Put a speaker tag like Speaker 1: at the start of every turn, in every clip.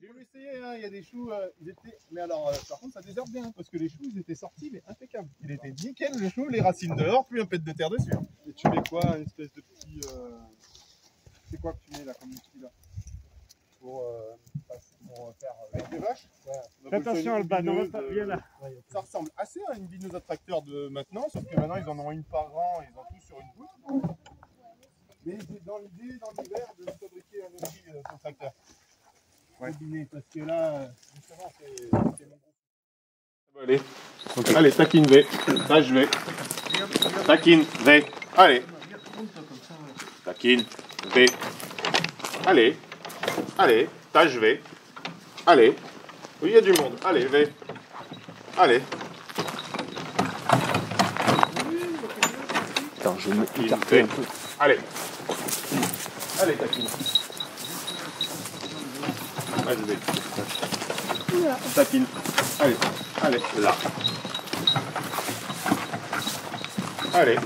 Speaker 1: J'ai voulu essayer, hein, il y a des choux, ils étaient. Mais alors, par contre, ça désherbe bien, parce que les choux, ils étaient sortis, mais impeccables. Il était nickel le chou, les racines dehors, plus un pet de terre dessus. Hein.
Speaker 2: Et tu mets quoi? Une espèce de petit. C'est quoi que tu mets là comme outil là? Pour faire
Speaker 1: Des vaches.
Speaker 2: ouais.
Speaker 3: Fais attention, le bas, non, pas bien là.
Speaker 1: Ça ressemble assez à une bineuse à tracteur de maintenant, sauf que maintenant ils en ont une par rang et ils ont tous sur une pousse. Mais j'ai dans l'idée, dans l'hiver, de fabriquer un outil pour tracteur.
Speaker 2: Ouais.
Speaker 1: Parce que là, justement, c'est mon gros.
Speaker 4: Allez, okay. Allez, taquine V, tâche V, taquine V, allez, taquine V, allez, allez, tâche V, allez, oui, il y a du monde, allez, V, allez.
Speaker 3: Attends, je vais me
Speaker 4: Taquine
Speaker 3: écarter
Speaker 4: V,
Speaker 3: un peu.
Speaker 4: allez, allez, taquine. Allez, V. Taquine, allez, allez, là. Allez,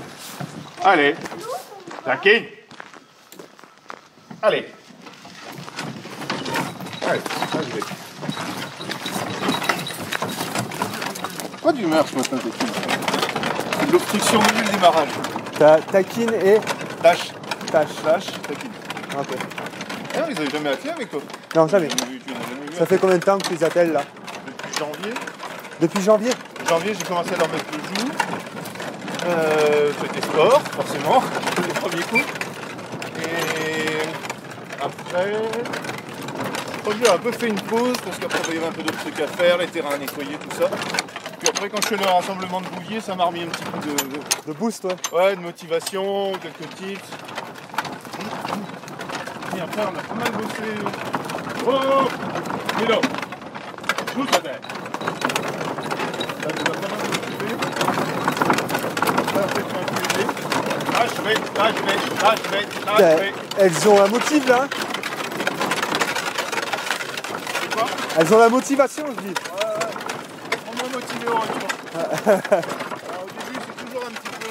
Speaker 4: allez, taquine. Allez. Allez, allez.
Speaker 1: Pas d'humeur ce matin, Taquine. L'obstruction dès le démarrage.
Speaker 3: Taquine et
Speaker 1: Tâche,
Speaker 3: tâche.
Speaker 1: Taquine.
Speaker 3: Ok.
Speaker 1: Ah, ils avaient jamais attelé avec toi.
Speaker 3: Non, jamais.
Speaker 1: Tu n'as jamais vu.
Speaker 3: Ça fait combien de temps que tu les attelles là?
Speaker 1: Depuis janvier.
Speaker 3: Depuis janvier?
Speaker 1: Janvier, j'ai commencé à leur mettre le joug. C'était sport, forcément, les premiers coups. Et après, je crois que j'ai un peu fait une pause parce qu'après il y avait un peu d'autres trucs à faire, les terrains à nettoyer, tout ça. Puis après, quand je fais le rassemblement de bouvier, ça m'a remis un petit peu
Speaker 3: De boost, ouais.
Speaker 1: ouais, de motivation, quelques tips. Et après, on a pas mal bossé. Oh, Milo, pousse la tête. Là, on a pas mal bossé.
Speaker 3: Elles ont un motif là?
Speaker 1: C'est quoi?
Speaker 3: Elles ont la motivation, je dis.
Speaker 1: On m'a motivé au retour. Alors, au début, c'est toujours un petit peu.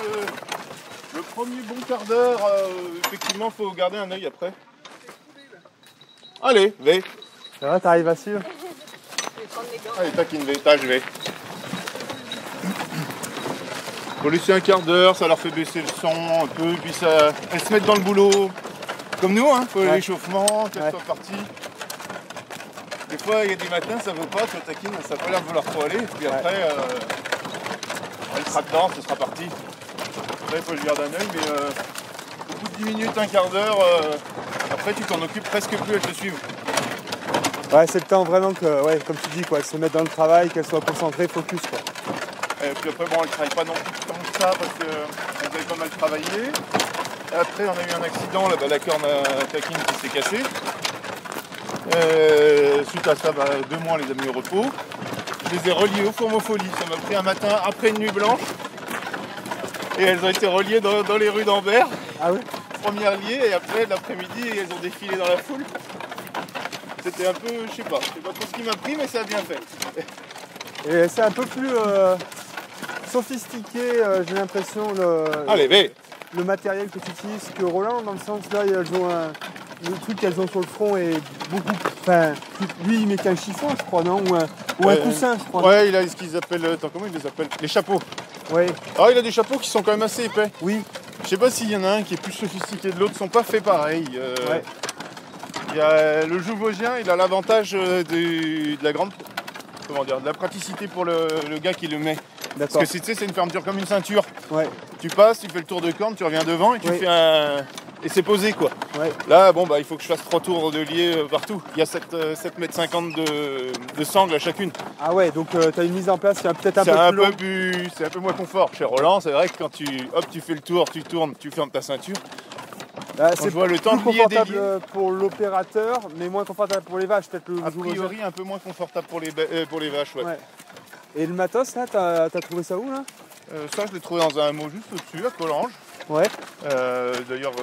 Speaker 1: Le premier bon quart d'heure, effectivement, il faut garder un œil après. Allez, V.
Speaker 3: Ça va, t'arrives à suivre?
Speaker 1: Allez, taquine V, tâche V. Faut laisser un quart d'heure, ça leur fait baisser le son un peu, puis ça, elles se mettent dans le boulot. Comme nous, hein, faut l'échauffement, qu'elles soient parties. Des fois, il y a des matins, ça veut pas, tu taquines, ça n'a pas l'air de vouloir trop aller, puis après, elle sera dedans, ce sera parti. Après, il faut que je garde un œil, mais au bout de 10 minutes, un quart d'heure, après, tu t'en occupes presque plus, elles te suivent.
Speaker 3: Ouais, c'est le temps vraiment que, ouais, comme tu dis, quoi, qu'elles se mettent dans le travail, qu'elles soient concentrées, focus, quoi.
Speaker 1: Et puis après, bon, elles ne travaillent pas non plus tant que ça parce qu'elles avaient pas mal travaillé. Et après, on a eu un accident, là, la corne à taquine qui s'est cassée. Suite à ça, 2 mois, on les a mis au repos. Je les ai reliées au Fourmofolie. Ça m'a pris un matin après une nuit blanche. Et elles ont été reliées dans les rues d'Ambert.
Speaker 3: Ah oui?
Speaker 1: Première liée, et après, l'après-midi, elles ont défilé dans la foule. C'était un peu, je sais pas trop ce qui m'a pris, mais ça a bien fait.
Speaker 3: Et c'est un peu plus sophistiqué, j'ai l'impression,
Speaker 1: Allez,
Speaker 3: le matériel que tu utilises que Roland, dans le sens là, elles ont le truc qu'elles ont sur le front est beaucoup. Enfin, lui il met qu'un chiffon, je crois, non? Ou un coussin, je crois.
Speaker 1: Ouais, il a ce qu'ils appellent. Attends, comment ils les appellent? Les chapeaux.
Speaker 3: Oui.
Speaker 1: Ah, il a des chapeaux qui sont quand même assez épais.
Speaker 3: Oui.
Speaker 1: Je sais pas s'il y en a un qui est plus sophistiqué de l'autre, ils sont pas faits pareil.
Speaker 3: Ouais.
Speaker 1: Il y a le Jouvosien, il a l'avantage de la grande. Comment dire, de la praticité pour le gars qui le met. Parce que tu sais, c'est une fermeture comme une ceinture.
Speaker 3: Ouais.
Speaker 1: Tu passes, tu fais le tour de corne, tu reviens devant et tu fais un. Et c'est posé quoi.
Speaker 3: Ouais.
Speaker 1: Là, bon, il faut que je fasse 3 tours de lier partout. Il y a 7,50 m de sangle à chacune.
Speaker 3: Ah ouais, donc tu as une mise en place qui est peut-être un peu plus longue.
Speaker 1: C'est un peu moins confort. Chez Roland, c'est vrai que quand tu fais le tour, tu tournes, tu fermes ta ceinture.
Speaker 3: C'est
Speaker 1: le temps
Speaker 3: plus
Speaker 1: de lier,
Speaker 3: confortable pour l'opérateur, mais moins confortable pour les vaches, peut-être le
Speaker 1: a priori, un peu moins confortable pour les vaches, ouais.
Speaker 3: Et le matos, là, t'as trouvé ça où, là?
Speaker 1: Ça, je l'ai trouvé dans un hameau juste au-dessus, à Collange.
Speaker 3: Ouais.
Speaker 1: D'ailleurs,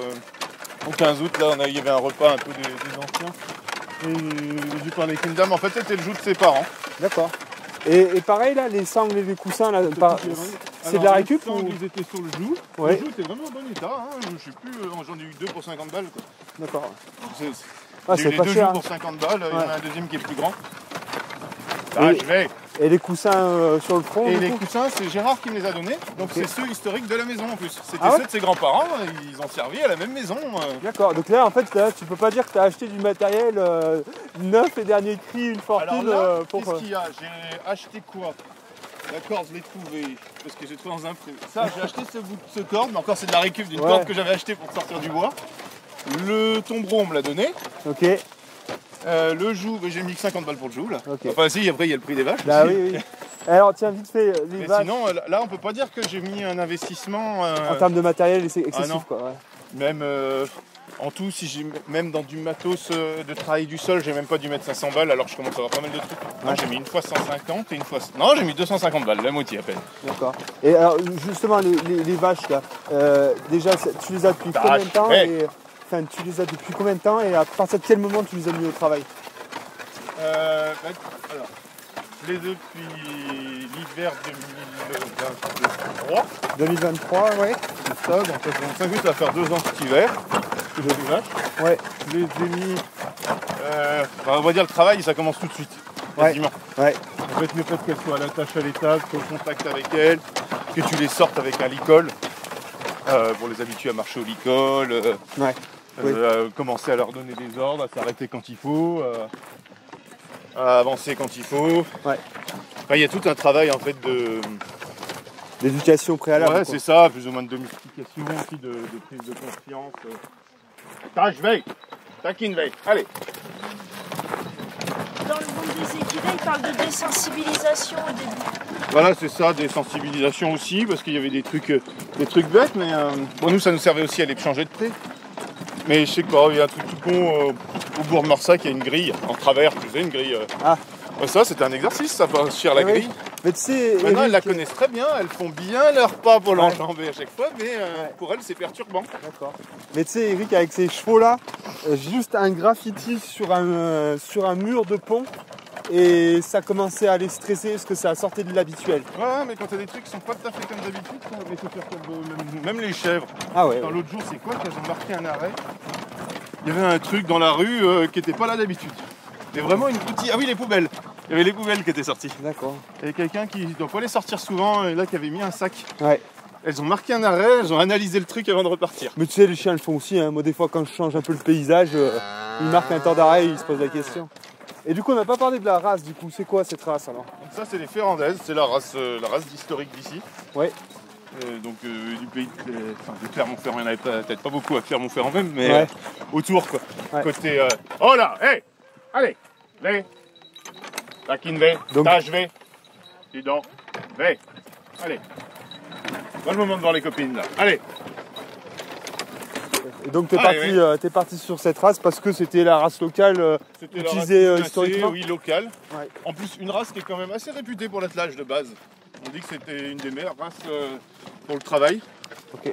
Speaker 1: au 15 août, là, il y avait un repas un peu des anciens. Et du pain avec une dame, en fait, c'était le joug de ses parents.
Speaker 3: D'accord. Et pareil, là, les sangles et les coussins, là, c'est de la récup ou...
Speaker 1: Ils étaient sur le joug.
Speaker 3: Ouais.
Speaker 1: Le joug était vraiment en bon état. Hein. Je sais plus, j'en ai eu 2 pour 50 balles.
Speaker 3: D'accord. Ah,
Speaker 1: J'ai
Speaker 3: c'est
Speaker 1: eu les
Speaker 3: pas
Speaker 1: deux
Speaker 3: cher.
Speaker 1: joues pour 50 balles, il y en
Speaker 3: Ouais.
Speaker 1: a un deuxième qui est plus grand. Ah,
Speaker 3: Et-
Speaker 1: je vais.
Speaker 3: Et les coussins sur le front,
Speaker 1: Et
Speaker 3: du
Speaker 1: les
Speaker 3: coup
Speaker 1: coussins, c'est Gérard qui me les a donnés. Donc
Speaker 3: Ok.
Speaker 1: c'est ceux historiques de la maison en plus. C'était
Speaker 3: Ah ouais
Speaker 1: ceux de ses grands-parents, ils ont servi à la même maison.
Speaker 3: D'accord, donc là en fait là, tu peux pas dire que tu as acheté du matériel neuf et dernier cri, une fortune
Speaker 1: Alors là,
Speaker 3: pour...
Speaker 1: qu'est-ce qu'il y a? J'ai acheté quoi? D'accord, je l'ai trouvé, parce que j'ai trouvé dans un prix. Ça, j'ai acheté ce bout de ce corde, mais encore c'est de la récup d'une
Speaker 3: Ouais.
Speaker 1: corde que j'avais acheté pour sortir du bois. Le tombereau, on me l'a donné.
Speaker 3: Ok,
Speaker 1: Le joug, j'ai mis que 50 balles pour le joug là.
Speaker 3: ok.
Speaker 1: Enfin si, après il y a le prix des vaches
Speaker 3: Bah
Speaker 1: aussi.
Speaker 3: oui, oui. Alors tiens, vite fait, les
Speaker 1: Mais
Speaker 3: vaches,
Speaker 1: sinon, là on peut pas dire que j'ai mis un investissement,
Speaker 3: en termes de matériel, c'est excessif
Speaker 1: non.
Speaker 3: quoi. Ouais.
Speaker 1: même en tout, si j'ai même dans du matos de travail du sol, j'ai même pas dû mettre 500 balles alors que je commence à avoir pas mal de trucs. Non,
Speaker 3: Ouais.
Speaker 1: j'ai mis une fois 150 et une fois... Non, j'ai mis 250 balles, la moitié à peine.
Speaker 3: D'accord. Et alors justement, les vaches là, déjà tu les as depuis
Speaker 1: Vaches,
Speaker 3: combien de temps
Speaker 1: ouais.
Speaker 3: et... Enfin, tu les as depuis combien de temps et à partir de quel moment tu les as mis au travail?
Speaker 1: Alors, je l'ai depuis l'hiver 2023.
Speaker 3: 2023, ouais.
Speaker 1: C'est ça, donc ça fait 5 minutes, ça va faire 2 ans cet hiver. Que j'ai des vaches.
Speaker 3: Ouais,
Speaker 1: Je les ai mis... on va dire le travail, ça commence tout de suite.
Speaker 3: Ouais.
Speaker 1: Quasiment.
Speaker 3: ouais.
Speaker 1: En fait, le fait qu'elles soient à la tâche à l'étable, que tu aies au contact avec elles, que tu les sortes avec un licol, pour les habituer à marcher au licol,
Speaker 3: Ouais. Oui.
Speaker 1: commencer à leur donner des ordres, à s'arrêter quand il faut, à avancer quand il faut.
Speaker 3: Ouais.
Speaker 1: Enfin, il y a tout un travail en fait de...
Speaker 3: L'éducation préalable.
Speaker 1: Ouais,
Speaker 3: quoi.
Speaker 1: c'est ça, plus ou moins de domestication, aussi de prise de confiance. Tâche, veille, taquine, veille, allez.
Speaker 5: Dans le monde des équidés, il parle de désensibilisation au début.
Speaker 1: Voilà, c'est ça, des sensibilisations aussi, parce qu'il y avait des trucs bêtes, mais bon, nous, ça nous servait aussi à les changer de prix. Mais je sais que il y a un truc tout con au bourg de Marsac, il y a une grille en travers, tu sais, une grille.
Speaker 3: Ah.
Speaker 1: Ça, c'était un exercice, ça, pas sur la
Speaker 3: Ah oui.
Speaker 1: grille.
Speaker 3: Mais tu sais,
Speaker 1: Maintenant, elles la
Speaker 3: Eric,
Speaker 1: connaissent très bien, elles font bien leur pas pour
Speaker 3: Ouais.
Speaker 1: l'enjamber à chaque fois, mais pour elles, c'est perturbant.
Speaker 3: D'accord. Mais tu sais, Eric, avec ces chevaux-là, juste un graffiti sur un mur de pont, et ça commençait à les stresser parce que ça sortait de l'habituel.
Speaker 1: Ouais, mais quand t'as des trucs qui sont pas tout à fait comme d'habitude, ça va te faire comme même les chèvres.
Speaker 3: Ah ouais.
Speaker 1: Dans l'autre jour, c'est quoi quand j'ai marqué un arrêt? Il y avait un truc dans la rue qui était pas là d'habitude. Mais vraiment une petite... Ah oui, les poubelles. Il y avait les poubelles qui étaient sorties.
Speaker 3: D'accord.
Speaker 1: Il y avait quelqu'un qui doit pas les sortir souvent, et là qui avait mis un sac.
Speaker 3: Ouais.
Speaker 1: Elles ont marqué un arrêt, elles ont analysé le truc avant de repartir.
Speaker 3: Mais tu sais, les chiens le font aussi. Hein. Moi, des fois, quand je change un peu le paysage, ils marquent un temps d'arrêt et ils se posent la question. Et du coup, on n'a pas parlé de la race. Du coup, c'est quoi cette race alors?
Speaker 1: Donc ça, c'est les Ferrandaises, c'est la race historique d'ici.
Speaker 3: Ouais.
Speaker 1: Donc du pays de Clermont-Ferrand, il n'y en avait peut-être pas beaucoup à Clermont-Ferrand même, mais
Speaker 3: Ouais.
Speaker 1: autour quoi.
Speaker 3: Ouais.
Speaker 1: Côté... Oh là, hé, allez, V, taquine V,
Speaker 3: Donc-
Speaker 1: tâche V, dis donc, V, allez. Pas le moment de voir les copines là, allez.
Speaker 3: Et donc, t'es
Speaker 1: Allez,
Speaker 3: parti, t'es parti sur cette race parce que c'était la race locale
Speaker 1: C'était la
Speaker 3: utilisée
Speaker 1: race
Speaker 3: historiquement.
Speaker 1: oui, locale.
Speaker 3: Ouais.
Speaker 1: En plus, une race qui est quand même assez réputée pour l'attelage de base. On dit que c'était une des meilleures races pour le travail.
Speaker 3: Ok.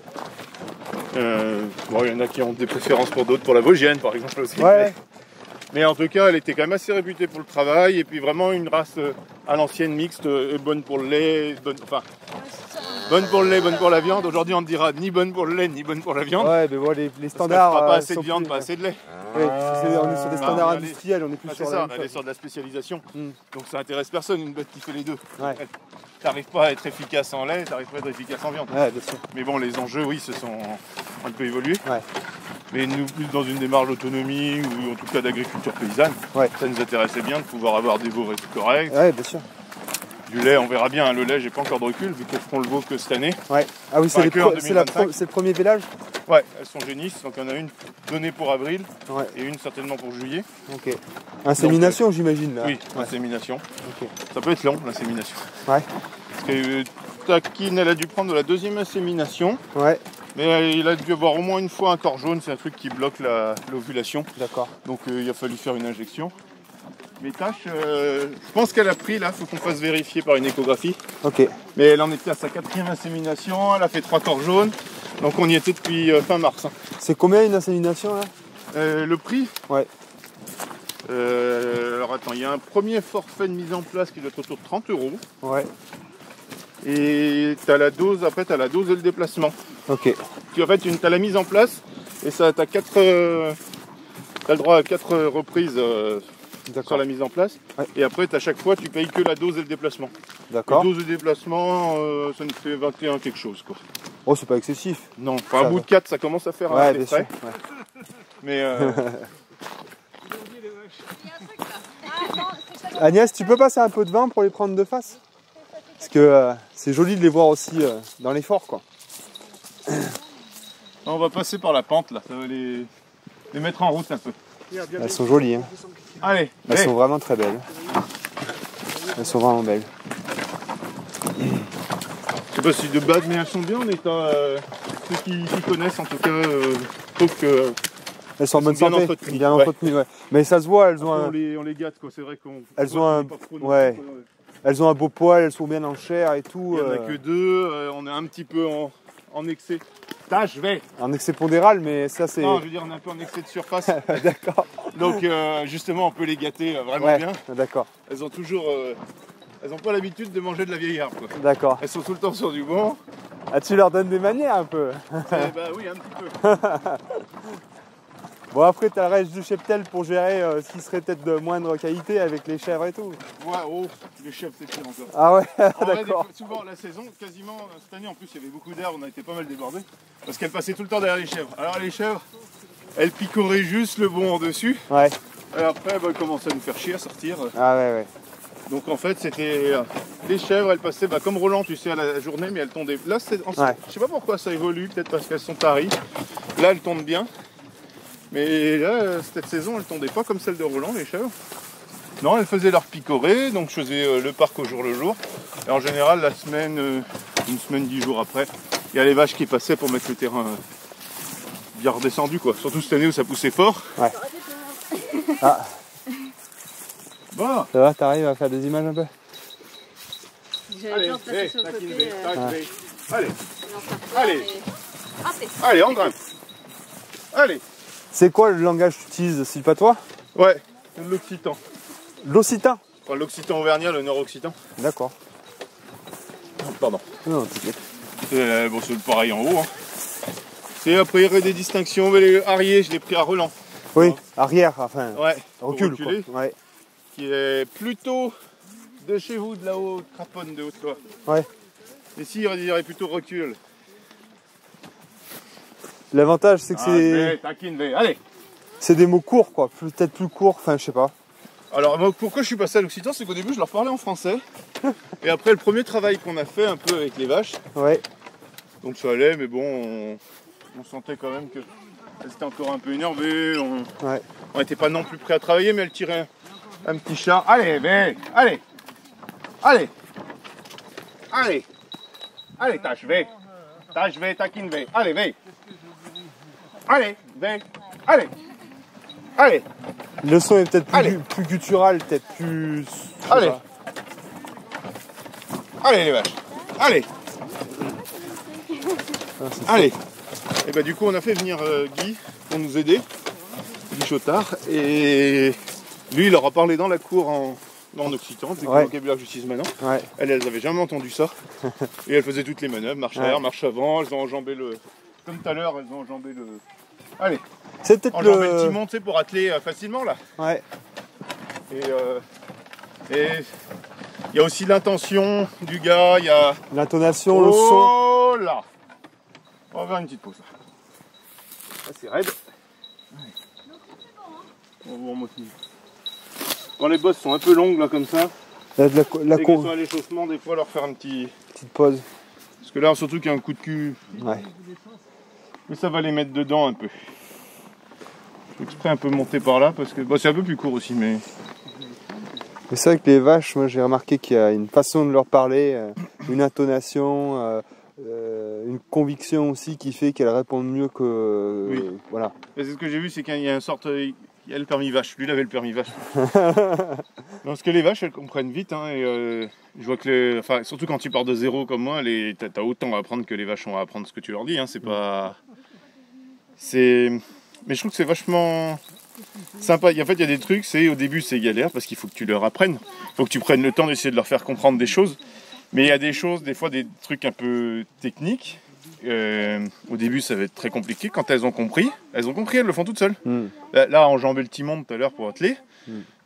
Speaker 1: Bon, il y en a qui ont des préférences pour d'autres, pour la Vosgienne par exemple aussi.
Speaker 3: Ouais.
Speaker 1: Mais en tout cas, elle était quand même assez réputée pour le travail. Et puis vraiment une race à l'ancienne mixte, bonne pour le lait, bonne pour le lait, bonne pour la viande. Aujourd'hui, on ne dira ni bonne pour le lait, ni bonne pour la viande.
Speaker 3: Ouais, mais bon, les
Speaker 1: Parce qu'elle
Speaker 3: standards.
Speaker 1: fera pas assez
Speaker 3: sont
Speaker 1: de viande,
Speaker 3: plus-
Speaker 1: pas assez de lait.
Speaker 3: Ouais, on est sur des standards
Speaker 1: allez.
Speaker 3: industriels, on est plus
Speaker 1: Ah,
Speaker 3: sur
Speaker 1: c'est
Speaker 3: la
Speaker 1: ça, on
Speaker 3: même
Speaker 1: est
Speaker 3: chose.
Speaker 1: sur de la spécialisation.
Speaker 3: Mm.
Speaker 1: Donc ça intéresse personne, une bête qui fait les deux.
Speaker 3: Ouais.
Speaker 1: T'arrives pas à être efficace en lait, t'arrives pas à être efficace en viande.
Speaker 3: Ouais, bien sûr.
Speaker 1: Mais bon, les enjeux, oui, se sont un peu évolués.
Speaker 3: Ouais.
Speaker 1: Mais nous, plus dans une démarche d'autonomie ou en tout cas d'agriculture paysanne,
Speaker 3: Ouais.
Speaker 1: ça nous intéressait bien de pouvoir avoir des veaux corrects.
Speaker 3: Ouais, bien sûr.
Speaker 1: Du lait, on verra bien. Le lait, j'ai pas encore de recul vu qu'elles feront le veau que cette année.
Speaker 3: Ouais. Ah oui, c'est
Speaker 1: Enfin,
Speaker 3: les
Speaker 1: que en
Speaker 3: c'est la
Speaker 1: 2025.
Speaker 3: c'est le premier village.
Speaker 1: Ouais, elles sont génisses. Donc il y en a une donnée pour avril
Speaker 3: Ouais.
Speaker 1: et une certainement pour juillet.
Speaker 3: Ok. Insémination, j'imagine là.
Speaker 1: Oui,
Speaker 3: Ouais.
Speaker 1: insémination.
Speaker 3: Ok.
Speaker 1: Ça peut être long, l'insémination.
Speaker 3: Ouais.
Speaker 1: Parce que Taquine, elle a dû prendre de la deuxième insémination.
Speaker 3: Ouais.
Speaker 1: Mais il a dû avoir au moins une fois un corps jaune. C'est un truc qui bloque l'ovulation.
Speaker 3: D'accord.
Speaker 1: Donc il a fallu faire une injection. Mais tâche, je pense qu'elle a pris là, faut qu'on fasse vérifier par une échographie.
Speaker 3: Ok.
Speaker 1: Mais elle en était à sa 4e insémination, elle a fait 3 corps jaunes. Donc on y était depuis fin mars.
Speaker 3: C'est combien une insémination là?
Speaker 1: Le prix
Speaker 3: Ouais.
Speaker 1: Alors attends, il y a un premier forfait de mise en place qui doit être autour de 30 €.
Speaker 3: Ouais.
Speaker 1: Et t'as la dose, après t'as la dose et le déplacement.
Speaker 3: Ok.
Speaker 1: En fait, t'as la mise en place et ça t'as 4 Tu as le droit à 4 reprises sur la mise en place.
Speaker 3: Ouais.
Speaker 1: Et après, à chaque fois, tu payes que la dose et le déplacement. La
Speaker 3: D'accord.
Speaker 1: dose de déplacement, ça nous fait 21 quelque chose, quoi.
Speaker 3: Oh, c'est pas excessif.
Speaker 1: Non, enfin, au bout de 4, ça commence à faire
Speaker 3: Ouais,
Speaker 1: des
Speaker 3: bien sûr.
Speaker 1: frais.
Speaker 3: Ouais.
Speaker 1: Mais
Speaker 3: Agnès, tu peux passer un peu de vin pour les prendre de face? Parce que c'est joli de les voir aussi dans l'effort, quoi.
Speaker 1: on va passer par la pente, là. Ça va les mettre en route un peu.
Speaker 3: Elles sont jolies, hein.
Speaker 1: Allez,
Speaker 3: Elles sont vraiment très belles. Elles sont vraiment belles.
Speaker 1: Je sais pas si de base, mais elles sont bien en état. Ceux qui connaissent, en tout cas, trouvent que
Speaker 3: Elles sont en bonne
Speaker 1: bien
Speaker 3: santé,
Speaker 1: entretenues.
Speaker 3: bien
Speaker 1: Ouais.
Speaker 3: entretenues, ouais. Mais ça se voit, elles ont
Speaker 1: on
Speaker 3: un,
Speaker 1: les gâte, quoi. C'est vrai qu'on.
Speaker 3: Elles ont un-
Speaker 1: pas trop non
Speaker 3: ouais.
Speaker 1: plus, quoi.
Speaker 3: elles ont un beau poil, elles sont bien en chair et tout.
Speaker 1: Il n'y en a que 2, on est un petit peu en excès. Là, je vais.
Speaker 3: En excès pondéral, mais ça c'est.
Speaker 1: Non, je veux dire, on est un peu en excès de surface.
Speaker 3: D'accord.
Speaker 1: Donc, justement, on peut les gâter vraiment
Speaker 3: Ouais,
Speaker 1: bien.
Speaker 3: d'accord.
Speaker 1: Elles ont toujours. Elles n'ont pas l'habitude de manger de la vieille herbe, quoi.
Speaker 3: D'accord.
Speaker 1: Elles sont tout le temps sur du bon.
Speaker 3: Ah, tu leur donnes des manières un peu.
Speaker 1: Eh ben oui, un petit peu.
Speaker 3: Bon, après, t'as le reste du cheptel pour gérer ce qui serait peut-être de moindre qualité avec les chèvres et tout.
Speaker 1: Ouais, oh, les chefs, c'est pire encore.
Speaker 3: Ah ouais,
Speaker 1: En vrai,
Speaker 3: d'accord.
Speaker 1: souvent, la saison, quasiment, cette année, en plus, il y avait beaucoup d'herbes, on a été pas mal débordés. Parce qu'elles passaient tout le temps derrière les chèvres. Alors, les chèvres, elles picoraient juste le bon en dessus.
Speaker 3: Ouais.
Speaker 1: Et après, elles commençaient à nous faire chier, à sortir.
Speaker 3: Ah ouais, ouais.
Speaker 1: Donc, en fait, c'était. Les chèvres, elles passaient comme Roland, tu sais, à la journée, mais elles tondaient. Là,
Speaker 3: Ouais.
Speaker 1: je sais pas pourquoi ça évolue, peut-être parce qu'elles sont taries. Là, elles tondent bien. Mais là, cette saison, elles tondaient pas comme celle de Roland, les chèvres. Non, elles faisaient leur picorée, donc je faisais le parc au jour le jour. Et en général, la semaine, une semaine, 10 jours après, il y a les vaches qui passaient pour mettre le terrain bien redescendu, quoi. Surtout cette année où ça poussait fort.
Speaker 3: Ouais. Ah,
Speaker 1: Bon,
Speaker 3: ça va, t'arrives à faire des images un peu?
Speaker 1: allez,
Speaker 5: J'avais peur de passer sur le
Speaker 1: taquine,
Speaker 5: côté.
Speaker 1: taquine. Allez,
Speaker 5: Allez.
Speaker 1: allez, allez, on grimpe. Allez,
Speaker 3: C'est quoi le langage que tu utilises? C'est pas toi?
Speaker 1: ouais, c'est de l'occitan.
Speaker 3: L'occitan?
Speaker 1: Enfin, l'occitan auvergnat, le nord-occitan.
Speaker 3: D'accord.
Speaker 1: Pardon.
Speaker 3: Non, t'inquiète.
Speaker 1: Bon, c'est le pareil en haut. Hein. C'est après, il y aurait des distinctions. Mais les Arié, je l'ai pris à Roland.
Speaker 3: Oui, arrière, enfin,
Speaker 1: Ouais, pour
Speaker 3: recule
Speaker 1: reculer,
Speaker 3: quoi. Ouais.
Speaker 1: qui est plutôt de chez vous, de là-haut, Craponne, de Haute-Loire.
Speaker 3: Ouais.
Speaker 1: Ici, il y aurait plutôt recul.
Speaker 3: L'avantage c'est que
Speaker 1: Allez.
Speaker 3: c'est des mots courts quoi, peut-être plus courts, enfin je sais pas.
Speaker 1: Alors, moi, pourquoi je suis passé à l'occitan, c'est qu'au début, je leur parlais en français. Et après, le premier travail qu'on a fait un peu avec les vaches,
Speaker 3: Ouais.
Speaker 1: donc ça allait, mais bon, on sentait quand même qu'elles étaient encore un peu énervées.
Speaker 3: Ouais.
Speaker 1: On n'était pas non plus prêts à travailler, mais elles tiraient un petit chat. Allez, allez, allez, allez, allez, allez, tâche, taquine, vais. Allez, vais. Allez, vais. Allez, allez,
Speaker 3: Le son est peut-être
Speaker 1: Allez.
Speaker 3: plus guttural, peut-être plus. je sais
Speaker 1: allez.
Speaker 3: pas.
Speaker 1: Allez les vaches, allez,
Speaker 3: Ah, c'est
Speaker 1: allez. Et bah du coup on a fait venir Guy pour nous aider, Guy Chotard, et lui il leur a parlé dans la cour en occitan, c'est
Speaker 3: Ouais.
Speaker 1: le vocabulaire que j'utilise maintenant.
Speaker 3: Ouais.
Speaker 1: Elles avaient jamais entendu ça. Et elles faisaient toutes les manœuvres, marche arrière,
Speaker 3: Ouais.
Speaker 1: marche avant, elles ont enjambé le. Comme tout à l'heure, elles ont enjambé le. Allez,
Speaker 3: C'est peut-être
Speaker 1: enjambé le
Speaker 3: le.
Speaker 1: timon, tu sais, pour atteler facilement là.
Speaker 3: Ouais.
Speaker 1: Et il y a aussi l'intention du gars, il y a.
Speaker 3: L'intonation, le son.
Speaker 1: Oh là! On va faire une petite pause. Là c'est raide. On va remonter. Quand les bosses sont un peu longues là comme ça,
Speaker 3: La
Speaker 1: dès qu'elles sont à l'échauffement, des fois leur faire un petit.
Speaker 3: petite pause.
Speaker 1: Parce que là surtout qu'il y a un coup de cul.
Speaker 3: Ouais.
Speaker 1: Mais ça va les mettre dedans un peu. Je vais exprès un peu monter par là parce que bon, c'est un peu plus court aussi, mais
Speaker 3: Mais c'est vrai que les vaches, moi j'ai remarqué qu'il y a une façon de leur parler, une intonation, une conviction aussi qui fait qu'elles répondent mieux que.
Speaker 1: Oui.
Speaker 3: Voilà.
Speaker 1: c'est ce que j'ai vu, c'est qu'il y a une sorte, il y a le permis vache. Lui, il avait le permis vache. Non, parce que les vaches, elles comprennent vite, hein, et je vois que, enfin, surtout quand tu pars de zéro comme moi, t'as autant à apprendre que les vaches ont à apprendre ce que tu leur dis. Hein, c'est pas, mais je trouve que c'est vachement sympa. En fait, il y a des trucs, au début c'est galère parce qu'il faut que tu leur apprennes. Il faut que tu prennes le temps d'essayer de leur faire comprendre des choses. Mais il y a des choses, des fois des trucs un peu techniques. au début ça va être très compliqué. Quand elles ont compris, elles le font toutes seules. Là, enjamber le timon tout à l'heure pour atteler,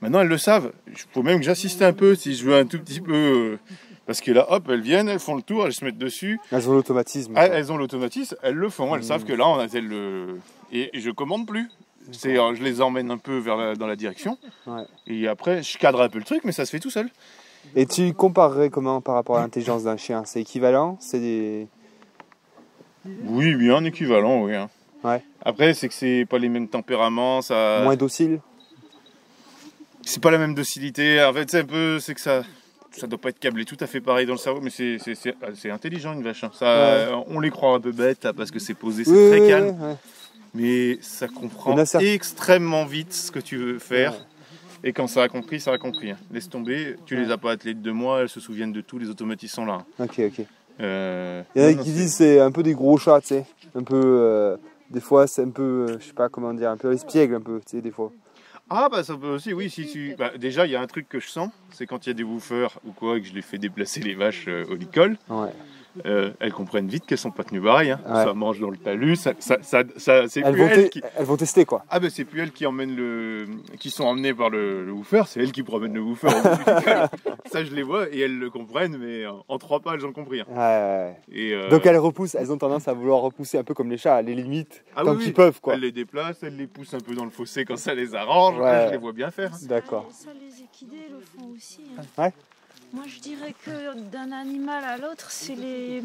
Speaker 1: maintenant elles le savent. Il faut même que j'assiste un peu si je veux un tout petit peu. Parce que là, hop, elles viennent, elles font le tour, elles se mettent dessus.
Speaker 3: Elles ont l'automatisme.
Speaker 1: Elles ont l'automatisme, elles le font, elles savent que là on a tel le. Et je commande plus. Je les emmène un peu dans la direction.
Speaker 3: Ouais.
Speaker 1: Et après, je cadre un peu le truc, mais ça se fait tout seul.
Speaker 3: Et tu comparerais comment par rapport à l'intelligence d'un chien? C'est équivalent? C'est des...
Speaker 1: Oui, bien équivalent, oui. Hein.
Speaker 3: Ouais.
Speaker 1: Après, c'est que c'est pas les mêmes tempéraments, ça.
Speaker 3: Moins docile?
Speaker 1: C'est pas la même docilité. En fait, c'est que ça doit pas être câblé tout à fait pareil dans le cerveau, mais c'est intelligent une vache. Hein. Ça, on les croit un peu bêtes là, parce que c'est posé, c'est très calme. Ouais. Mais ça comprend extrêmement vite ce que tu veux faire. Ouais. Et quand ça a compris, ça a compris. Hein. Laisse tomber, tu les as pas attelées de 2 mois, elles se souviennent de tout, les automatismes sont là.
Speaker 3: Ok. Il y en a qui disent c'est un peu des gros chats, tu sais. Un peu, des fois c'est un peu, je sais pas comment dire, un peu espiègle un peu, tu sais, des fois.
Speaker 1: Ah bah ça peut aussi, oui, déjà il y a un truc que je sens, c'est quand il y a des woofers ou quoi, et que je les fais déplacer les vaches au licol. Ouais. Elles comprennent vite qu'elles sont pas tenues pareil, hein. Ouais. Ça mange dans le talus, c'est plus elles qui...
Speaker 3: Elles vont tester quoi.
Speaker 1: Ah ben c'est plus elles qui qui sont emmenées par le woofer, c'est elles qui promènent le woofer. Ça je les vois et elles le comprennent, mais en 3 pas elles ont compris. Hein.
Speaker 3: Ouais. Et donc elles repoussent, elles ont tendance à vouloir repousser un peu comme les chats, les limites, tant qu'ils peuvent quoi.
Speaker 1: Elles les déplacent, elles les poussent un peu dans le fossé quand ça les arrange, je les vois bien faire. Hein.
Speaker 3: D'accord.
Speaker 5: Ça les équidés le font aussi. Hein.
Speaker 3: Ouais.
Speaker 5: Moi, je dirais que d'un animal à l'autre, c'est les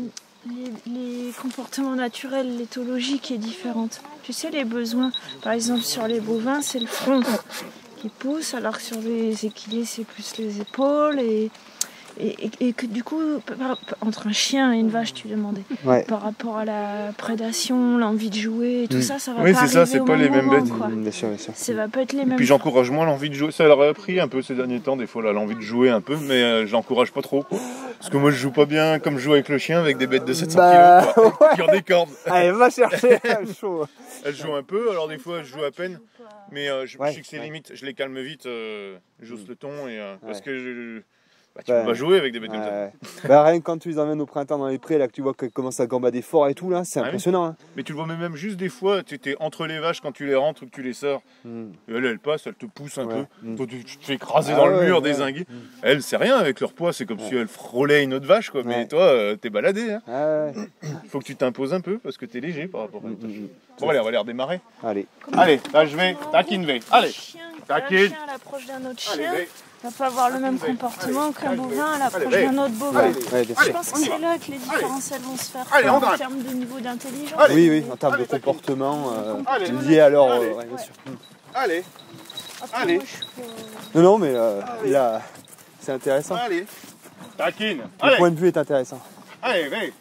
Speaker 5: comportements naturels, l'éthologie qui est différente. Tu sais, les besoins, par exemple, sur les bovins, c'est le front qui pousse, alors que sur les équidés, c'est plus les épaules. Et que du coup, entre un chien et une vache, tu demandais, par rapport à la prédation, l'envie de jouer et tout ça, ça va pas arriver
Speaker 1: c'est
Speaker 5: au
Speaker 1: pas
Speaker 5: même
Speaker 1: les mêmes
Speaker 5: moment,
Speaker 1: bêtes.
Speaker 5: quoi.
Speaker 3: Bien sûr.
Speaker 5: Ça va pas être les mêmes.
Speaker 1: Et puis j'encourage moins l'envie de jouer. Ça leur a pris un peu ces derniers temps, des fois, là, l'envie de jouer un peu, mais j'encourage pas trop. Parce que moi, je joue pas bien comme je joue avec le chien, avec des bêtes de 700 kg, qui ont des cordes.
Speaker 3: Allez, va chercher, chaud.
Speaker 1: Elles jouent un peu, alors des fois, je joue à peine. Mais je sais que c'est limite, je les calme vite, j'ose le ton, parce que tu peux pas jouer avec des bêtes comme ça.
Speaker 3: Rien que quand tu les emmènes au printemps dans les prés, là que tu vois qu'elles commencent à gambader fort et tout, là, c'est impressionnant. Hein.
Speaker 1: Mais tu le vois même juste des fois, tu es entre les vaches quand tu les rentres ou que tu les sors. Et elles passent, elles te poussent un peu. Toi, tu te fais écraser dans le mur, dézinguer. Elles, c'est rien avec leur poids, c'est comme si elles frôlaient une autre vache, quoi. Mais toi, t'es baladé. Hein. Faut que tu t'imposes un peu parce que t'es léger par rapport à une vache. Bon, allez, on va les redémarrer.
Speaker 3: Allez,
Speaker 1: là je vais. Taquine, vais. Allez.
Speaker 5: Taquine. Un chien à l'approche d'un autre chien. Va pas avoir le même comportement qu'un bovin à l'approche d'un autre bovin. Je pense que c'est là que les différences elles vont se faire en termes de niveau d'intelligence.
Speaker 3: Oui, en termes de comportement lié à leur... bien sûr.
Speaker 1: Allez.
Speaker 3: Non, mais là, c'est intéressant.
Speaker 1: Allez. Taquine.
Speaker 3: Le point de vue est intéressant.
Speaker 1: Allez.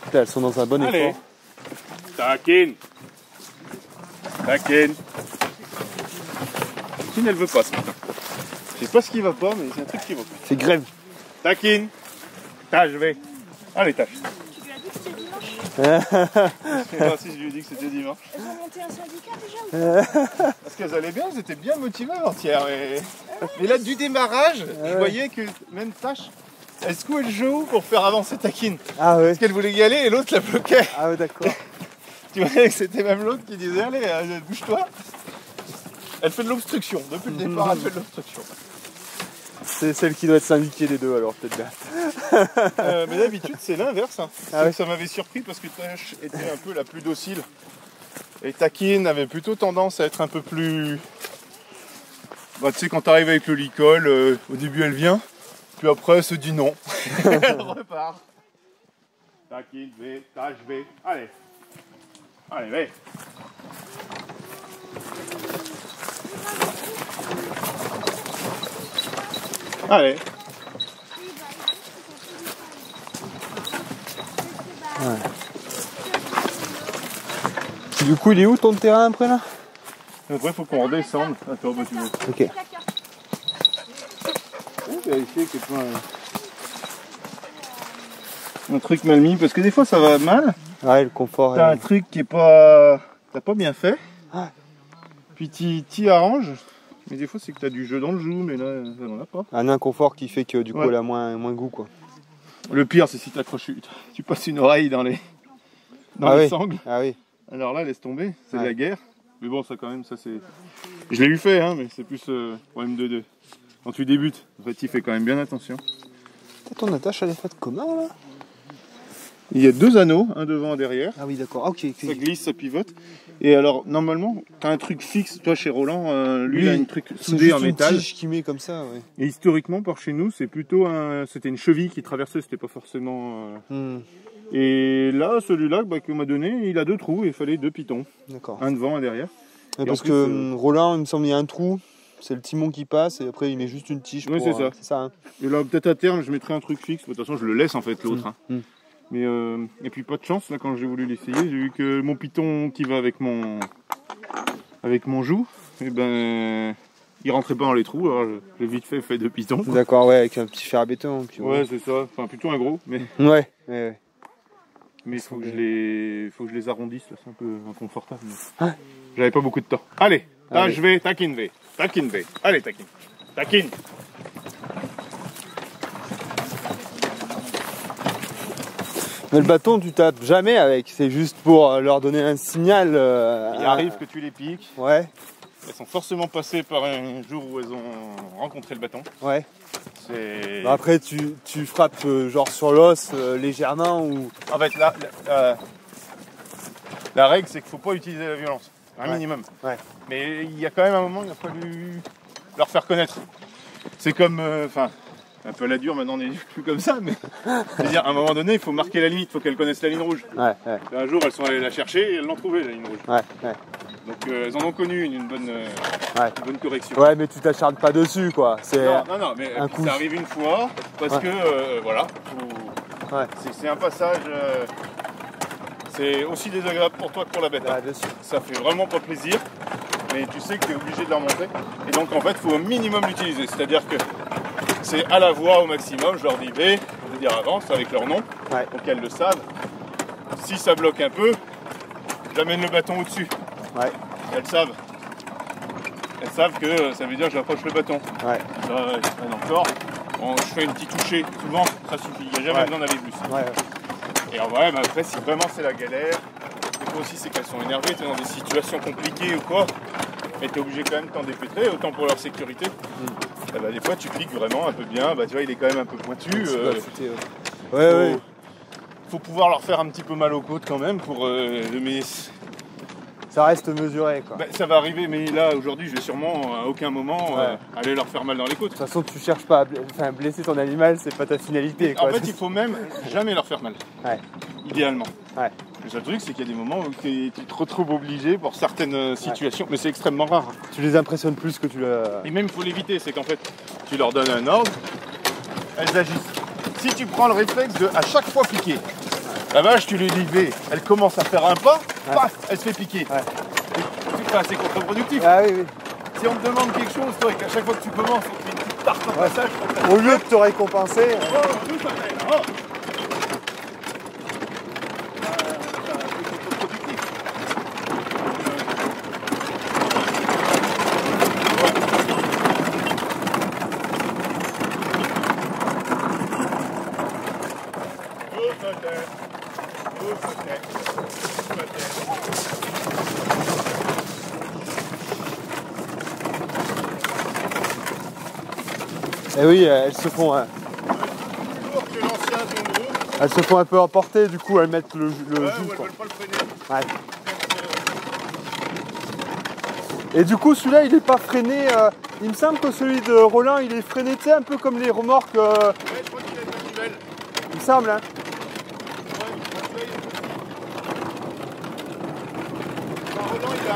Speaker 3: Putain, elles sont dans un bon effort.
Speaker 1: Taquine. Taquine, elle veut pas ce matin. Je sais pas ce qui va pas, mais c'est un truc qui va pas.
Speaker 3: C'est grève.
Speaker 1: Taquine. Je vais. Allez, tâche.
Speaker 5: Tu lui as dit que c'était dimanche?
Speaker 1: Je sais pas si je lui ai dit que c'était dimanche.
Speaker 5: Elles ont monté un syndicat déjà?
Speaker 1: Parce qu'elles allaient bien, elles étaient bien motivées avant-hier. Mais là, du démarrage, je voyais que même tâche, elle secouait le genou pour faire avancer Taquine.
Speaker 3: Ah ouais.
Speaker 1: Parce qu'elle voulait y aller et l'autre la bloquait.
Speaker 3: Ah ouais, d'accord.
Speaker 1: Tu voyais que c'était même l'autre qui disait allez, bouge-toi. Elle fait de l'obstruction. Depuis le départ, elle fait de l'obstruction.
Speaker 3: C'est celle qui doit être syndiquée des deux alors peut-être bien.
Speaker 1: Mais d'habitude c'est l'inverse. Hein.
Speaker 3: Ouais.
Speaker 1: Ça m'avait surpris parce que Tache était un peu la plus docile. Et Taquine avait plutôt tendance à être un peu plus... tu sais quand t'arrives avec le licol, au début elle vient, puis après elle se dit non. Elle repart. Taquine, Tache, allez. Allez, vais. Allez.
Speaker 3: Ouais. Du coup, il est où ton terrain après là?
Speaker 1: Après, il faut qu'on redescende. Attends, tu veux.
Speaker 3: Ok.
Speaker 1: Vérifier qu'il n'y ait pas un truc mal mis, parce que des fois ça va mal.
Speaker 3: Ouais, le confort.
Speaker 1: T'as un truc qui est pas... T'as pas bien fait. Puis t'y arranges. Mais des fois, c'est que t'as du jeu dans le joue, mais là, ça n'en a pas.
Speaker 3: Un inconfort qui fait que du coup
Speaker 1: Ouais.
Speaker 3: elle a moins goût quoi.
Speaker 1: Le pire, c'est si t'accroches, tu passes une oreille dans les
Speaker 3: Ah oui.
Speaker 1: sangles.
Speaker 3: Ah oui.
Speaker 1: Alors là, laisse tomber, c'est de
Speaker 3: Ouais.
Speaker 1: la guerre. Mais bon, ça quand même, ça c'est... Je l'ai eu fait, hein, mais c'est plus problème de... Quand tu débutes, en fait, il fait quand même bien attention.
Speaker 3: Ton attache elle est faite comment là?
Speaker 1: Il y a 2 anneaux, un devant, un derrière.
Speaker 3: Ah oui d'accord, ah, ok.
Speaker 1: Ça glisse, ça pivote. Et alors, normalement, t'as un truc fixe. Toi, chez Roland, lui, il a un truc
Speaker 3: C'est
Speaker 1: soudé
Speaker 3: juste
Speaker 1: en
Speaker 3: une
Speaker 1: métal.
Speaker 3: tige qui met comme ça, ouais.
Speaker 1: Et historiquement, par chez nous, c'est plutôt c'était une cheville qui traversait, c'était pas forcément... Et là, celui-là qu'on m'a donné, il a 2 trous et il fallait 2 pitons.
Speaker 3: D'accord.
Speaker 1: Un devant, un derrière.
Speaker 3: Ouais,
Speaker 1: Et
Speaker 3: parce
Speaker 1: en plus,
Speaker 3: que Roland, il me semble, il y a un trou, c'est le timon qui passe et après il met juste une tige.
Speaker 1: Ouais,
Speaker 3: pour,
Speaker 1: c'est ça.
Speaker 3: C'est ça, hein.
Speaker 1: Et là, peut-être à terme, je mettrai un truc fixe. De toute façon, je le laisse en fait, l'autre. Hein. Mais et puis pas de chance, là, quand j'ai voulu l'essayer, j'ai vu que mon piton qui va avec mon joug, et ben, il rentrait pas dans les trous. Alors j'ai vite fait 2 pitons. Quoi.
Speaker 3: D'accord, ouais, avec un petit fer à béton. Puis
Speaker 1: Ouais, c'est ça. Enfin, plutôt un gros, mais
Speaker 3: ouais.
Speaker 1: il faut que je les arrondisse. Là, c'est un peu inconfortable. Mais... J'avais pas beaucoup de temps. Allez,
Speaker 3: Allez.
Speaker 1: je vais taquine. Allez, taquine.
Speaker 3: Mais le bâton, tu tapes jamais avec, c'est juste pour leur donner un signal.
Speaker 1: Il arrive que tu les piques.
Speaker 3: Ouais,
Speaker 1: Elles sont forcément passées par un jour où elles ont rencontré le bâton.
Speaker 3: ouais.
Speaker 1: C'est...
Speaker 3: Bah après, tu frappes genre sur l'os légèrement ou.
Speaker 1: En fait, la règle, c'est qu'il ne faut pas utiliser la violence. Un minimum.
Speaker 3: Ouais.
Speaker 1: Mais il y a quand même un moment, il a fallu leur faire connaître. C'est comme... un peu à la dure, maintenant on n'est plus comme ça, mais... C'est-à-dire, à un moment donné, il faut marquer la limite, il faut qu'elles connaissent la ligne rouge.
Speaker 3: Ouais.
Speaker 1: Et un jour, elles sont allées la chercher et elles l'ont trouvée, la ligne rouge.
Speaker 3: Ouais.
Speaker 1: Donc, elles en ont connu une bonne correction.
Speaker 3: Ouais, mais tu t'acharnes pas dessus quoi. C'est.
Speaker 1: Non, mais
Speaker 3: un coup.
Speaker 1: ça arrive une fois, parce que, voilà,
Speaker 3: Ouais.
Speaker 1: c'est un passage... c'est aussi désagréable pour toi que pour la bête. Hein.
Speaker 3: Ouais, bien sûr.
Speaker 1: Ça fait vraiment pas plaisir, mais tu sais que tu es obligé de la remonter. Et donc en fait, il faut au minimum l'utiliser. C'est-à-dire que c'est à la voix au maximum, je leur dis B, je veux dire avance avec leur nom, pour qu'elles le savent. Si ça bloque un peu, j'amène le bâton au-dessus.
Speaker 3: Ouais.
Speaker 1: Elles savent. Elles savent que ça veut dire que j'approche le bâton.
Speaker 3: Ouais.
Speaker 1: Ça, elles prennent encore. Bon, je fais une petite touchée, souvent ça suffit, il n'y a jamais besoin d'aller plus.
Speaker 3: Ouais.
Speaker 1: Et en vrai, après, si vraiment c'est la galère, des fois aussi c'est qu'elles sont énervées, tu es dans des situations compliquées ou quoi, mais tu es obligé quand même de t'en dépêtrer, autant pour leur sécurité. Et bah, des fois tu cliques vraiment un peu bien, bah, tu vois, il est quand même un peu pointu. Faut pouvoir leur faire un petit peu mal aux côtes quand même pour mais
Speaker 3: Ça reste mesuré quoi.
Speaker 1: bah, ça va arriver, mais là aujourd'hui je vais sûrement à aucun moment aller leur faire mal dans les côtes.
Speaker 3: De toute façon, tu cherches pas à blesser ton animal, c'est pas ta finalité quoi.
Speaker 1: En fait, il faut même jamais leur faire mal.
Speaker 3: Ouais.
Speaker 1: Idéalement.
Speaker 3: Ouais.
Speaker 1: Le seul truc, c'est qu'il y a des moments où tu te retrouves obligé pour certaines situations, mais c'est extrêmement rare.
Speaker 3: Tu les impressionnes plus que tu le.
Speaker 1: Et même, il faut l'éviter, c'est qu'en fait, tu leur donnes un ordre, elles agissent. Si tu prends le réflexe de à chaque fois piquer, la vache, tu lui dis V, elle commence à faire un pas, paf, elle se fait piquer.
Speaker 3: Ouais.
Speaker 1: C'est contre-productif.
Speaker 3: Ah oui.
Speaker 1: Si on te demande quelque chose, toi, et qu'à chaque fois que tu commences, on te fait une petite tarte en passage,
Speaker 3: Au lieu de te récompenser.
Speaker 1: tout ça fait, oh.
Speaker 3: Et oui, elles se font un peu emporter, du coup elles mettent le joug. Quoi.
Speaker 1: Veulent pas le freiner.
Speaker 3: Ouais. Et du coup celui-là il est pas freiné, il me semble que celui de Roland il est freiné, tu sais, un peu comme les remorques.
Speaker 1: Ouais, je crois qu'il a une manivelle.
Speaker 3: Il me semble hein.
Speaker 1: Roland, il a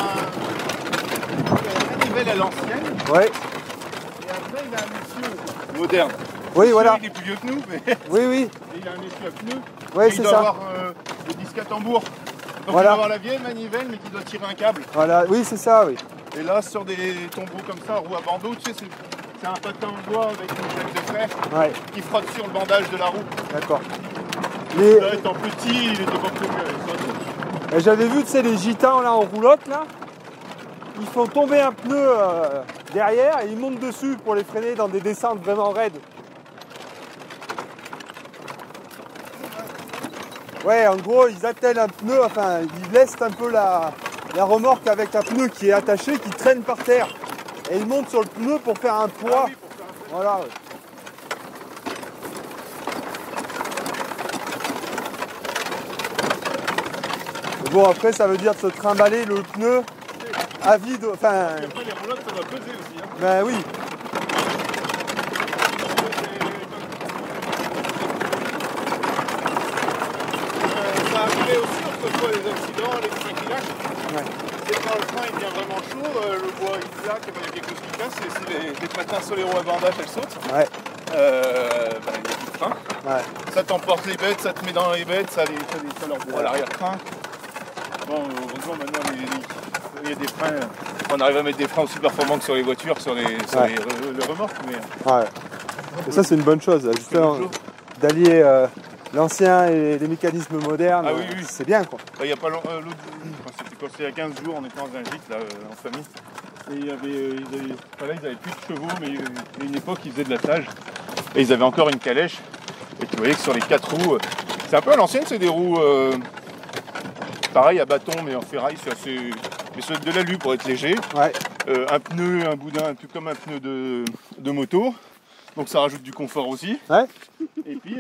Speaker 1: une manivelle à l'ancienne,
Speaker 3: Ouais.
Speaker 1: et après il a un essieu moderne.
Speaker 3: Oui voilà.
Speaker 1: Il est plus vieux que nous, mais
Speaker 3: Oui.
Speaker 1: et il a un essieu à pneus.
Speaker 3: Ouais,
Speaker 1: et
Speaker 3: c'est
Speaker 1: il doit
Speaker 3: ça.
Speaker 1: avoir le disque à tambour. Donc
Speaker 3: Voilà.
Speaker 1: il doit avoir la vieille manivelle, mais qui doit tirer un câble.
Speaker 3: Voilà, oui c'est ça, oui.
Speaker 1: Et là, sur des tombeaux comme ça, roue à bandeau, tu sais, c'est un patin en bois avec une chaîne de fer
Speaker 3: Ouais,
Speaker 1: qui frotte sur le bandage de la roue.
Speaker 3: d'accord.
Speaker 1: Là, étant petit, il était pas prévu avec ça.
Speaker 3: J'avais vu, tu sais, les gitans là en roulotte là. ils font tomber un pneu derrière et ils montent dessus pour les freiner dans des descentes vraiment raides. Ouais, en gros, ils attellent un pneu, enfin, ils laissent un peu la remorque avec un pneu qui est attaché, qui traîne par terre. Et ils montent sur le pneu pour faire un poids. Voilà. Ouais. Bon, après, ça veut dire de se trimballer le pneu à vide. Enfin.
Speaker 1: Et après, les roulottes, ça va peser aussi. Hein.
Speaker 3: Ben oui.
Speaker 1: Ça arrivait aussi autrefois les accidents, les freins qui lâchent.
Speaker 3: Ouais.
Speaker 1: C'est quand le frein il devient vraiment chaud, le bois il claque, il y a quelque chose qui casse, et si les patins sur les roues à bandage elles sautent,
Speaker 3: Ouais.
Speaker 1: il y a plus de frein.
Speaker 3: Ouais.
Speaker 1: Ça t'emporte les bêtes, ça te met dans les bêtes, ça leur bourre à l'arrière-train. Bon, heureusement maintenant il y a des freins, on arrive à mettre des freins aussi performants que sur les voitures, sur les remorques. Mais...
Speaker 3: Ouais. Et ça, c'est une bonne chose, justement, d'allier l'ancien et les mécanismes modernes.
Speaker 1: Ah oui, oui.
Speaker 3: C'est bien, quoi.
Speaker 1: Il n'y a pas longtemps, c'était quand c'était il y a 15 jours, on était dans un gîte là, en famille. Et ils avaient plus de chevaux, mais il y a une époque ils faisaient de l'attelage. Et ils avaient encore une calèche. Et tu voyais que sur les 4 roues, c'est un peu à l'ancienne, c'est des roues pareil à bâton mais en ferraille, c'est assez. Mais c'est de l'alu pour être léger.
Speaker 3: Ouais.
Speaker 1: Un pneu, un boudin, un peu comme un pneu de moto. Donc ça rajoute du confort aussi.
Speaker 3: Ouais.
Speaker 1: Et puis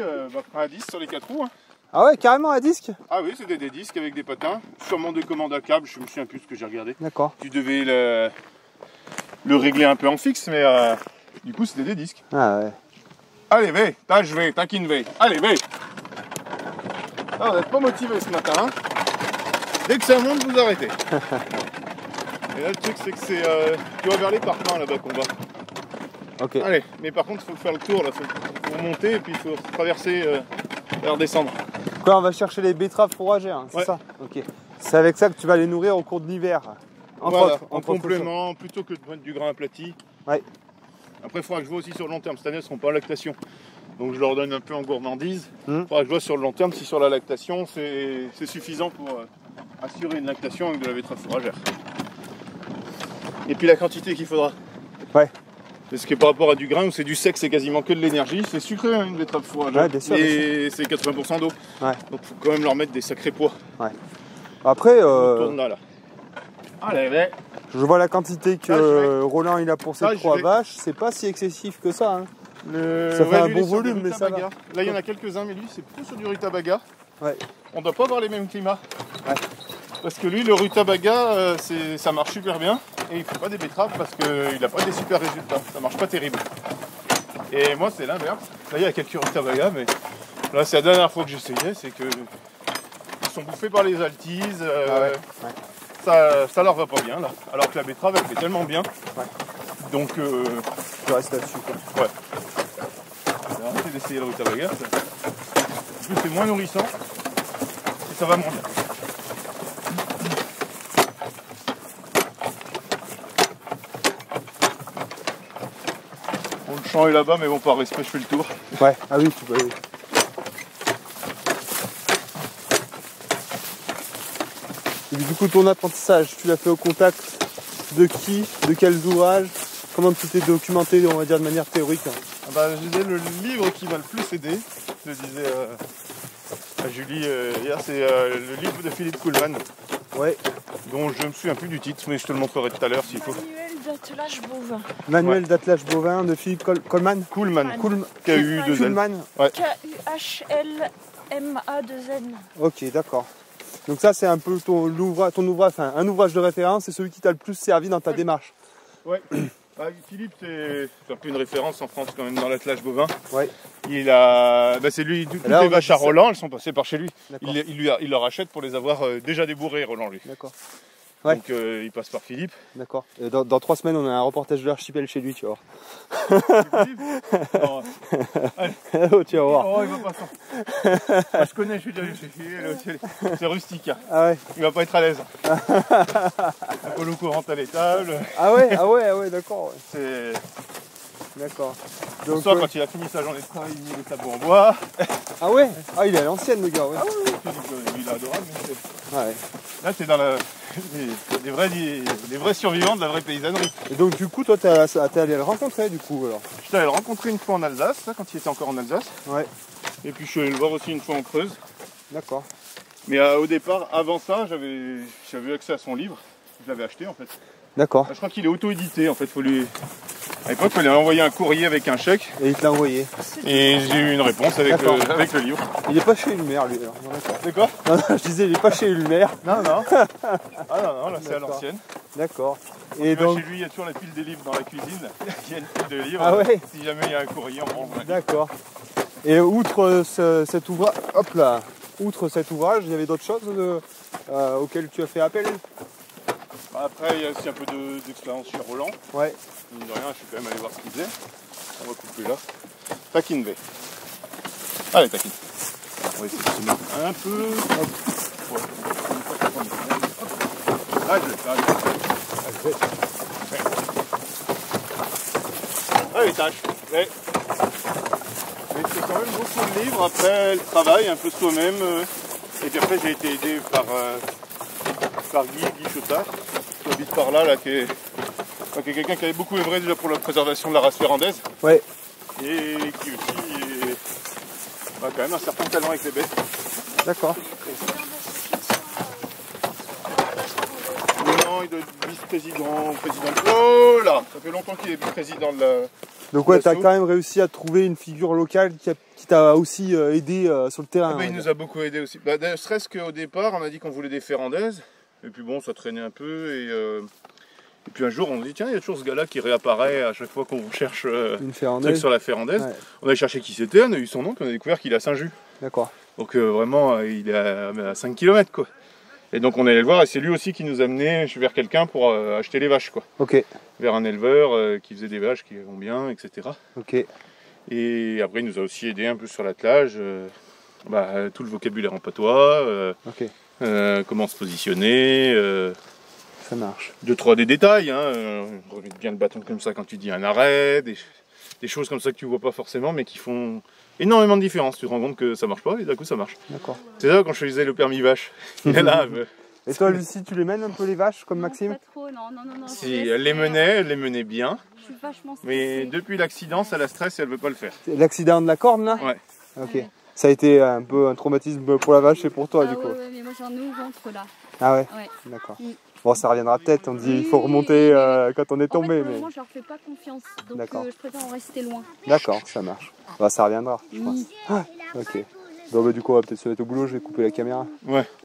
Speaker 1: frein à 10 sur les 4 roues. Hein.
Speaker 3: Ah ouais, carrément à disque?
Speaker 1: Ah oui, c'était des disques avec des patins. Sûrement des commandes à câble, je me souviens plus ce que j'ai regardé.
Speaker 3: D'accord.
Speaker 1: Tu devais le régler un peu en fixe, mais du coup c'était des disques.
Speaker 3: Ah ouais.
Speaker 1: Allez, vais, je vais, taquine, vais. Allez, vais. Ah, vous n'êtes pas motivé ce matin. Hein. Dès que ça monte, vous arrêtez. Et là, le truc, c'est que c'est tu vas vers les parpaings là-bas qu'on va.
Speaker 3: Ok.
Speaker 1: Allez, mais par contre, il faut faire le tour là. Il faut monter et puis il faut traverser et redescendre.
Speaker 3: Quoi, on va chercher les betteraves fourragères, hein, c'est
Speaker 1: Ouais.
Speaker 3: ça? Ok. C'est avec ça que tu vas les nourrir au cours de l'hiver.
Speaker 1: Voilà, en complément, plutôt que de mettre du grain aplati.
Speaker 3: Ouais.
Speaker 1: Après, il faudra que je vois aussi sur le long terme. Cette année, elles ne seront pas en lactation. Donc je leur donne un peu en gourmandise. Il faudra que je vois sur le long terme si sur la lactation, c'est suffisant pour assurer une lactation avec de la betterave fourragère. Et puis la quantité qu'il faudra.
Speaker 3: Ouais.
Speaker 1: Parce que par rapport à du grain où c'est du sec, c'est quasiment que de l'énergie. C'est sucré hein, une betterave fourragère.
Speaker 3: Ouais, bien sûr,
Speaker 1: et c'est 80% d'eau.
Speaker 3: Ouais.
Speaker 1: Donc il faut quand même leur mettre des sacrés poids.
Speaker 3: Ouais. Après,
Speaker 1: On tourne là. Allez, allez.
Speaker 3: je vois la quantité que Roland il a pour ses
Speaker 1: Ça, je
Speaker 3: 3
Speaker 1: vais.
Speaker 3: vaches, c'est pas si excessif que ça. Hein.
Speaker 1: Ça
Speaker 3: fait un bon volume, mais ça va.
Speaker 1: Là, il y en a quelques-uns, mais lui, c'est plutôt sur du rutabaga.
Speaker 3: Ouais.
Speaker 1: On doit pas avoir les mêmes climats.
Speaker 3: Ouais.
Speaker 1: Parce que lui, le rutabaga, ça marche super bien. Et il fait pas des betteraves parce qu'il n'a pas des super résultats. Ça marche pas terrible. Et moi, c'est l'inverse. Là, il y a quelques rutabagas, mais là, c'est la dernière fois que j'essayais. C'est que ils sont bouffés par les altises.
Speaker 3: Ouais.
Speaker 1: Ça leur va pas bien, là. Alors que la betterave, elle fait tellement bien.
Speaker 3: Ouais.
Speaker 1: Donc,
Speaker 3: Je reste là-dessus. Quoi.
Speaker 1: ouais. J'ai arrêté d'essayer le rutabaga. En plus, c'est moins nourrissant. Et ça va moins bien. Bon, le champ est là-bas, mais bon, par respect, je fais le tour.
Speaker 3: Ouais. Ah oui, tu peux. Oui. Et du coup, ton apprentissage, tu l'as fait au contact de qui? De quels ouvrages? Comment tu t'es documenté, on va dire, de manière théorique? Hein?
Speaker 1: Ah bah, je disais, le livre qui m'a le plus aidé, je le disais à Julie hier, c'est le livre de Philippe Kuhlmann,
Speaker 3: Ouais.
Speaker 1: dont je me souviens plus du titre, mais je te le montrerai tout à l'heure s'il faut.
Speaker 5: Manuel d'attelage bovin.
Speaker 3: Manuel d'attelage bovin de Philippe Coleman.
Speaker 1: Kuhlmann,
Speaker 3: Kuhlmann.
Speaker 1: K-U-2-N.
Speaker 3: Kuhlmann.
Speaker 5: K-U-H-L-M-A-2-N.
Speaker 3: Ok, d'accord. Donc ça, c'est un peu ton ouvrage, enfin, un ouvrage de référence, c'est celui qui t'a le plus servi dans ta démarche.
Speaker 1: Ouais. Ah, Philippe, c'est un peu une référence en France quand même dans l'attelage bovin.
Speaker 3: Ouais.
Speaker 1: C'est lui, toutes
Speaker 3: là,
Speaker 1: les
Speaker 3: on a
Speaker 1: vaches
Speaker 3: dit
Speaker 1: à
Speaker 3: ça.
Speaker 1: Roland, elles sont passées par chez lui.
Speaker 3: D'accord.
Speaker 1: Il leur achète pour les avoir déjà débourrées, Roland, lui.
Speaker 3: D'accord. Ouais.
Speaker 1: Donc il passe par Philippe.
Speaker 3: D'accord. Dans 3 semaines, on a un reportage de l'archipel chez lui, tu vas
Speaker 1: Philippe Non.
Speaker 3: voir. Oh, tu vas voir.
Speaker 1: Oh, il va pas s'en. Ah, je connais, je suis déjà allé chez lui. C'est rustique. Hein.
Speaker 3: Ah ouais.
Speaker 1: Il va pas être à l'aise. Un polo courant à l'étable.
Speaker 3: Ah ouais, d'accord. Ouais.
Speaker 1: C'est.
Speaker 3: D'accord.
Speaker 1: Pour
Speaker 3: Donc,
Speaker 1: ça, quand il a fini sa journée de travail, il met les sabots en bois.
Speaker 3: ah ouais. Ah, il est à l'ancienne, le gars. Ouais.
Speaker 1: Philippe, il est adorable. Mais
Speaker 3: Ah ouais.
Speaker 1: là, c'est dans la. des vrais survivants de la vraie paysannerie.
Speaker 3: Et donc du coup, toi, t'es allé le rencontrer du coup alors?
Speaker 1: J'étais allé le rencontrer une fois en Alsace, là, quand il était encore en Alsace.
Speaker 3: Ouais.
Speaker 1: Et puis je suis allé le voir aussi une fois en Creuse.
Speaker 3: D'accord.
Speaker 1: Mais au départ, avant ça, j'avais eu accès à son livre. Je l'avais acheté en fait.
Speaker 3: D'accord.
Speaker 1: Je crois qu'il est auto-édité en fait. À l'époque, il fallait envoyer un courrier avec un chèque.
Speaker 3: Et il te l'a envoyé.
Speaker 1: Et j'ai eu une réponse avec le livre.
Speaker 3: Il est pas chez Ulmer lui alors. Non, d'accord.
Speaker 1: C'est quoi?
Speaker 3: Non, non, je disais il est pas chez Ulmer.
Speaker 1: Non, non. Ah non, là c'est à l'ancienne.
Speaker 3: D'accord.
Speaker 1: Et
Speaker 3: Et donc.
Speaker 1: chez lui, il y a toujours la pile des livres dans la cuisine. Il y a une pile de livres.
Speaker 3: Ah ouais.
Speaker 1: Si jamais il y a un courrier, on prend un livre.
Speaker 3: D'accord. Et outre cet ouvrage, hop là, outre cet ouvrage, il y avait d'autres choses auxquelles tu as fait appel?
Speaker 1: Après, il y a aussi un peu d'expérience chez Roland.
Speaker 3: Ouais.
Speaker 1: Mine de rien, je suis quand même allé voir ce qu'il faisait. On va couper là. Taquine V. Allez, taquine. On va essayer de se mettre un peu. Hop. Ouais. Hop. Ah, je vais faire. Allez, tâche. Ouais. Mais c'est quand même beaucoup de livres. Après, le travail, un peu soi-même. Et puis après, j'ai été aidé par Guy Chotard, qui habite par là, qui est quelqu'un qui avait beaucoup œuvré déjà pour la préservation de la race ferrandaise.
Speaker 3: Ouais.
Speaker 1: Et qui aussi a quand même un certain talent avec les bêtes.
Speaker 3: D'accord.
Speaker 1: Non, il doit être vice-président, président. Oh là, ça fait longtemps qu'il est président de la.
Speaker 3: Donc ouais, t'as quand même réussi à trouver une figure locale qui t'a aussi aidé sur le terrain.
Speaker 1: Il nous a beaucoup aidé aussi. Ne serait-ce qu'au départ, on a dit qu'on voulait des ferrandaises. Et puis bon, ça traînait un peu. Et puis un jour, on se dit, tiens, il y a toujours ce gars-là qui réapparaît à chaque fois qu'on cherche
Speaker 3: une
Speaker 1: un truc sur la ferrandaise. Ouais. On a cherché qui c'était, on a eu son nom, puis on a découvert qu'il est à Saint-Just.
Speaker 3: D'accord.
Speaker 1: Donc vraiment, il est à 5 km quoi. Et donc on est allé le voir et c'est lui aussi qui nous a amené vers quelqu'un pour acheter les vaches quoi.
Speaker 3: Ok.
Speaker 1: Vers un éleveur qui faisait des vaches qui vont bien, etc.
Speaker 3: Ok.
Speaker 1: Et après il nous a aussi aidé un peu sur l'attelage, tout le vocabulaire en patois,
Speaker 3: ok.
Speaker 1: comment se positionner.
Speaker 3: Ça marche.
Speaker 1: 2-3 des détails, remettre bien le bâton comme ça quand tu dis un arrêt, des choses comme ça que tu vois pas forcément mais qui font énormément de différence. Tu te rends compte que ça marche pas et d'un coup ça marche.
Speaker 3: D'accord.
Speaker 1: C'est ça quand je faisais le permis vache. Il est là.
Speaker 3: Et toi Lucie, tu les mènes un peu les vaches comme Maxime?
Speaker 6: Pas trop, non.
Speaker 1: Si, elle les menait bien.
Speaker 6: Je suis vachement stressée.
Speaker 1: Mais depuis l'accident, ça la stresse et elle veut pas le faire.
Speaker 3: L'accident de la corne là?
Speaker 1: Ouais.
Speaker 3: Ok. Ouais. Ça a été un peu un traumatisme pour la vache et pour toi du coup?
Speaker 6: Ouais, mais moi j'en ai au ventre là.
Speaker 3: Ah ouais?
Speaker 6: Ouais.
Speaker 3: D'accord.
Speaker 6: Mm.
Speaker 3: Bon, ça reviendra peut-être, on dit il faut remonter quand on est tombé.
Speaker 6: En fait,
Speaker 3: mais...
Speaker 6: moi je leur fais pas confiance, donc
Speaker 3: je
Speaker 6: préfère en rester loin.
Speaker 3: D'accord, ça marche. Ça reviendra, je pense. Ah, ok. Bon, du coup, on va peut-être se mettre au boulot, je vais couper la caméra.
Speaker 1: Ouais.